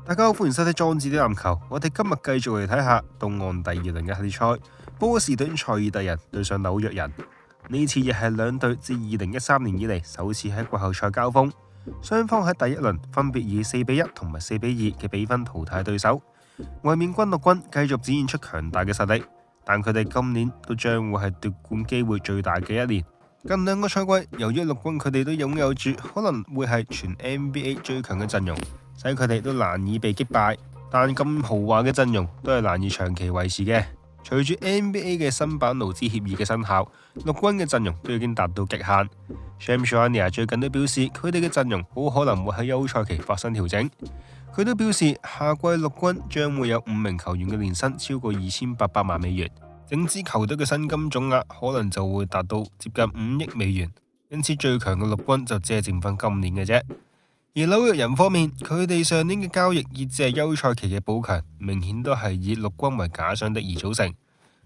大家好，歡迎收睇莊子啲籃球。我哋今日繼續嚟睇下東岸第二輪嘅系列賽，波士頓賽爾特人對上紐約人。呢次亦係兩隊自2013年以嚟首次喺季後賽交鋒，雙方喺第一輪分別以4-1同埋4-2嘅比分淘汰對手。衛冕軍綠軍繼續展現出強大嘅實力，但佢哋今年都將會係奪冠機會最大嘅一年。近兩個賽季，由於綠軍佢哋都擁有住可能會係全 NBA 最強嘅陣容，使佢哋都難以被擊敗。但咁豪華嘅陣容都係難以長期維持嘅。隨住 NBA 嘅新版勞資協議嘅生效，綠軍嘅陣容都已經達到極限。Shams Charania 最近都表示，佢哋嘅陣容好可能會喺休賽期發生調整。佢都表示，下季綠軍將會有5名球員嘅年薪超過2800萬美元，整支球隊嘅薪金總額可能就會達到接近5億美元。因此最強嘅綠軍就只係剩返今年嘅啫。而紐約人方面，佢哋上年嘅交易以至係休賽期嘅補強，明顯都係以綠軍為假想敵而組成。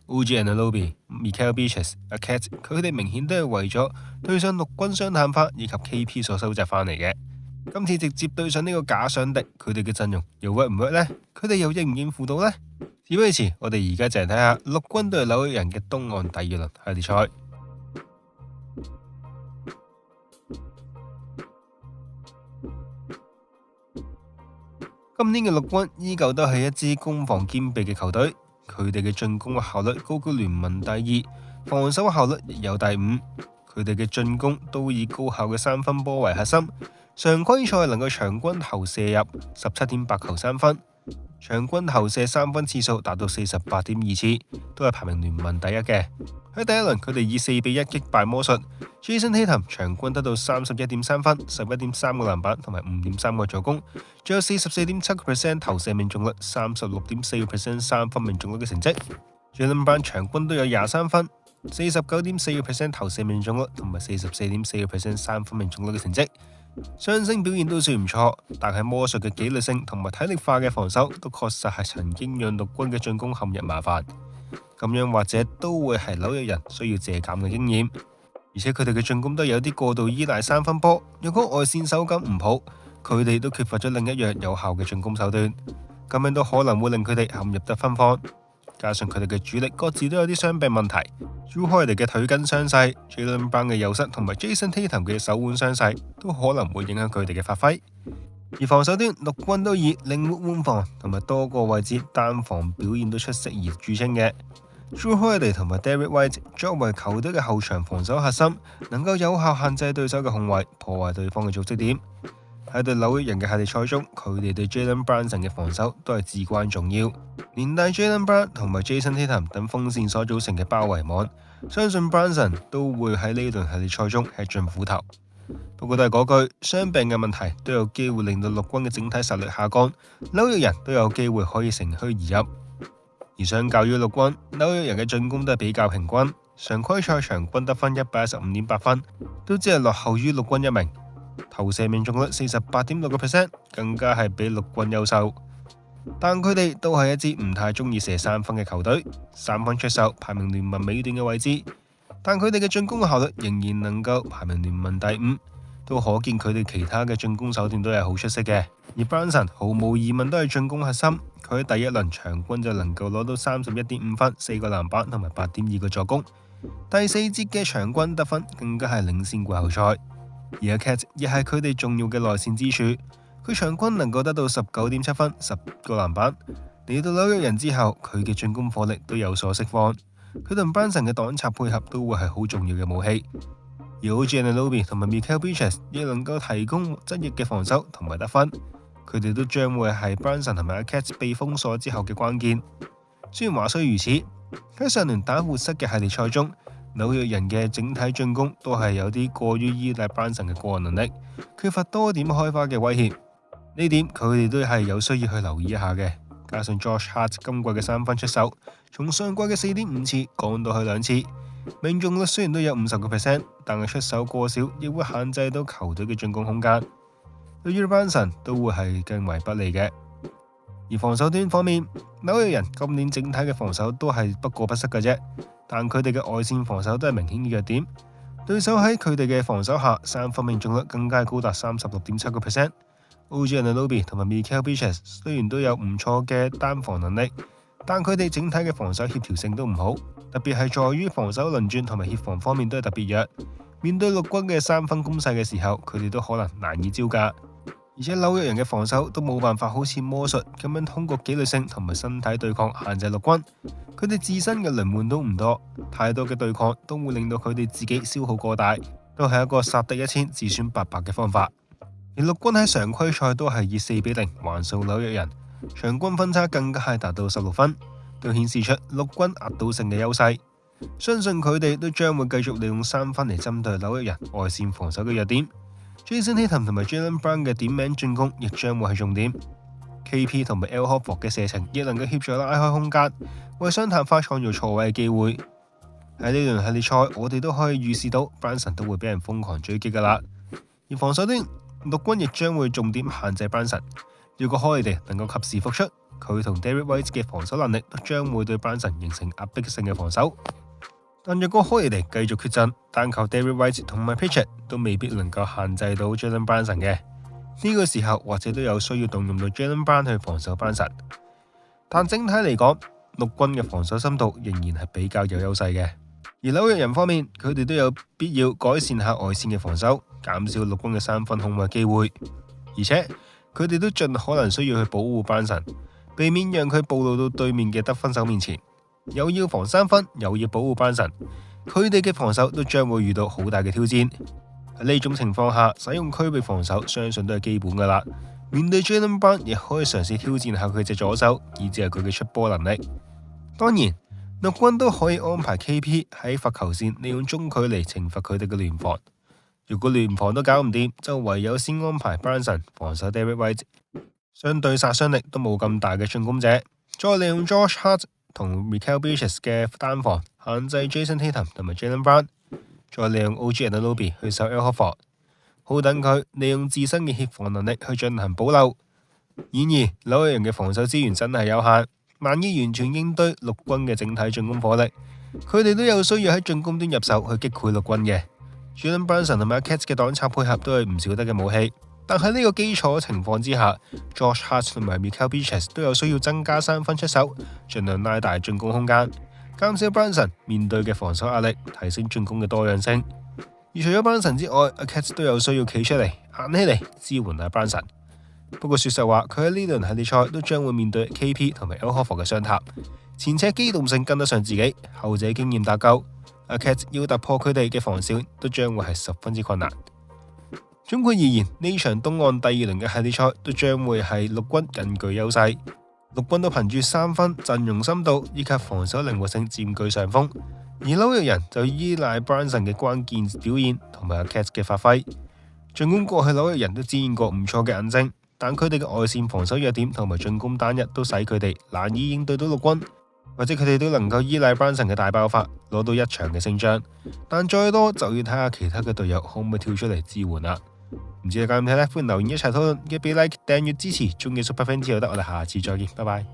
OG Anunoby、Mikal Bridges、A Cat， 佢哋明顯都係為咗對上綠軍雙探花以及 KP 所收集翻嚟嘅。今次直接對上呢個假想敵，佢哋嘅陣容又 work 唔 work 呢？佢哋又應唔應付到呢？事不宜遲，我哋而家就嚟睇下綠軍對紐約人嘅東岸第二輪系列賽。今年嘅綠軍依舊都係一支攻防兼備嘅球隊，佢哋嘅進攻效率高居聯盟第2，防守效率亦有第5。佢哋嘅進攻都以高效嘅3分波為核心，常規賽能夠場均投射入 17.8 球3分，場均投射3分次數達到 48.2 次，都係排名聯盟第1嘅。喺第一輪，佢哋以4-1擊敗魔術。Jason Tatum 場均得到 31.3 分、11.3 個籃板同埋 5.3 個助攻，仲有 44.7% 投射命中率、36.4% 三分命中率嘅成績。Jaylen Brown 場均都有23分、49.4% 投射命中率同埋 44.4% 三分命中率嘅成績。雙星表現都算唔錯，但係魔術嘅紀律性同埋體力化嘅防守都確實係曾經讓綠軍嘅進攻陷入麻煩。咁樣或者都會係紐約人需要借鑑嘅經驗，而且佢哋嘅進攻都有啲過度依賴3分波。若果外線手感唔好，佢哋都缺乏咗另一樣有效嘅進攻手段，咁樣都可能會令佢哋陷入得分荒。加上佢哋嘅主力各自都有啲傷病問題，Jrue Holiday嘅腿筋傷勢、Jaylen Brown 嘅右膝同埋 Jason Tatum 嘅手腕傷勢都可能會影響佢哋嘅發揮。而防守端，綠軍都以靈活換防同埋多個位置單防表現都出色而著稱嘅。Jrue Holiday 同埋 Derrick White 作為球隊嘅後場防守核心，能夠有效限制對手嘅控衛，破壞對方嘅組織點。喺對紐約人嘅系列賽中，佢哋對 Jalen Brunson 嘅防守都係至關重要。連帶 Jaylen Brown 同埋 Jason Tatum 等鋒線所組成嘅包圍網，相信 Brunson 都會喺呢輪系列賽中吃盡苦頭。不過都係嗰句，傷病嘅問題都有機會令到綠軍嘅整體實力下降，紐約人都有機會可以乘虛而入。而相較於綠軍，紐約人嘅進攻都係比較平均，常規賽場均得分 115.8 分，都只係落後於綠軍1名。投射命中率 48.6%， 更加係比綠軍優秀。但佢哋都係一支唔太中意射3分嘅球隊，3分出手排名聯盟尾段嘅位置，但佢哋嘅進攻效率仍然能夠排名聯盟第5，都可見佢哋其他嘅進攻手段都係好出色嘅。而 Brunson 毫無疑問都係進攻核心，佢喺第一輪場均就能夠攞到 31.5 分、4個籃板同埋 8.2 個助攻，第4節嘅場均得分更加係領先季後賽。而阿 Cat 亦係佢哋重要嘅內線支柱，佢場均能夠得到 19.7 分、10個籃板。嚟到紐約人之後，佢嘅進攻火力都有所釋放，佢同 Brunson 嘅擋拆配合都會係好重要嘅武器。而 OG Anunoby 同埋 Mikal Bridges 亦能夠提供質翼嘅防守同埋得分，佢哋都將會係 Brunson 同埋阿 Cat 被封鎖之後嘅關鍵。雖然話雖如此，喺上輪打活塞嘅系列賽中，紐約人嘅整體進攻都係有啲過於依賴 Brunson 嘅個人能力，缺乏多點開花嘅威脅。呢點佢哋都係有需要去留意一下嘅。加上 Josh Hart 今季嘅3分出手，從上季嘅 4.5 次降到去2次，命中率雖然都有 50%， 但係出手過少，亦會限制到球隊嘅進攻空間。對於 Brunson 都會係更為不利嘅。而防守端方面，紐約人今年整體嘅防守都係不過不失嘅啫，但佢哋嘅外線防守都係明顯嘅弱點。對手喺佢哋嘅防守下，3分命中率更加係高達 36.7%， OG Anunoby 同埋 Mikal Bridges 雖然都有唔錯嘅單防能力，但佢哋整體嘅防守協調性都唔好，特別係在於防守輪轉同埋協防方面都係特別弱。面對陸軍嘅三分攻勢嘅時候，佢哋都可能難以招架。而且紐約人嘅防守都冇辦法好似魔術咁樣通過紀律性同埋身體對抗限制陸軍，佢哋自身嘅輪換都唔多，太多嘅對抗都會令到佢哋自己消耗過大，都係一個殺敵1000自損800嘅方法。而陸軍喺常規賽都係以4-0橫掃紐約人，場均分差更加係達到16分，都顯示出陸軍壓倒性嘅優勢。相信佢哋都將會繼續利用三分嚟針對紐約人外線防守嘅弱點。Jason Tatum 同埋 Jaylen Brown 嘅點名進攻亦將會係重點。KP 同埋 Al Horford 嘅射程亦能夠協助拉開空間，為雙探花創造錯位嘅機會。喺呢輪系列賽，我哋都可以預示到 Brunson 都會俾人瘋狂追擊噶啦。而防守端，陸軍亦將會重點限制 Brunson。如果 Holiday 能夠及時復出，佢同 Derrick White 嘅防守能力都將會對 Brunson 形成壓迫性嘅防守。但若果 Holiday 繼續缺陣，單靠 Derrick White 同埋 Pritchard 都未必能夠限制到 Jalen Brunson 嘅。呢個時候或者都有需要動用到 Jalen Brown 去防守 Brunson。但整體嚟講，陸軍嘅防守深度仍然係比較有優勢嘅。而紐約人方面，佢哋都有必要改善下外線嘅防守，減少陸軍嘅三分控衛機會。而且佢哋都盡可能需要去保護 Brunson，避免讓佢暴露到對面嘅得分手面前。又要防三分，又要保護Brunson，佢哋嘅防守都將會遇到好大嘅挑戰。喺呢種情況下，使用區域防守相信都係基本噶啦。面對 Jaylen Brown 亦可以嘗試挑戰下佢隻左手，以至係佢嘅出波能力。當然，陸軍都可以安排 KP 喺罰球線利用中距離懲罰佢哋嘅聯防。如果聯防都搞唔掂，就唯有先安排 Brunson 防守 Derrick White， 相對殺傷力都冇咁大嘅進攻者，再利用 Josh Hart 同 Mikal Bridges 嘅單防限制 Jason Tatum 同埋 Jaylen Brown， 再利用 OG Anunoby 去守 Al Horford， 好等佢利用自身嘅協防能力去進行補漏。然而紐約人嘅防守資源真係有限，難以完全應對陸軍嘅整體進攻火力，佢哋都有需要喺進攻端入手去擊潰陸軍嘅。Jalen Brunson 同埋 Cats 嘅擋拆配合都係唔少得嘅武器，但喺呢個基礎情況之下 ，Josh Hart 同埋 Mikal Bridges 都有需要增加三分出手，盡量拉大進攻空間，減少 Brunson 面對嘅防守壓力，提升進攻嘅多樣性。而除咗 Brunson 之外，Cats 都有需要企出嚟，硬起嚟支援下 Brunson。不過說實話，佢喺呢輪系列賽都將會面對 KP 同埋 Al Horford 嘅雙塔，前者機動性跟得上自己，後者經驗打夠。Cats 要突破佢哋嘅防線都將會係十分之困難。總括而言，呢場東岸第2輪嘅系列賽都將會係陸軍更具優勢，陸軍都憑住三分、陣容深度以及防守靈活性佔據上風，而紐約人就依賴 Brunson 嘅關鍵表現同埋 Cats 嘅發揮。盡管過去紐約人都展現過唔錯嘅韌性，但佢哋嘅外線防守弱點同埋進攻單一都使佢哋難以應對到陸軍。或者佢哋都能夠依賴 Brunson 嘅大爆發攞到一場嘅勝仗，但再多就要睇下其他嘅隊友可唔可以跳出嚟支援啦。唔知你點睇呢？歡迎留言一齊討論，記得俾 like、訂閱支持，中意 Super Fan 之後得，我哋下次再見，拜拜。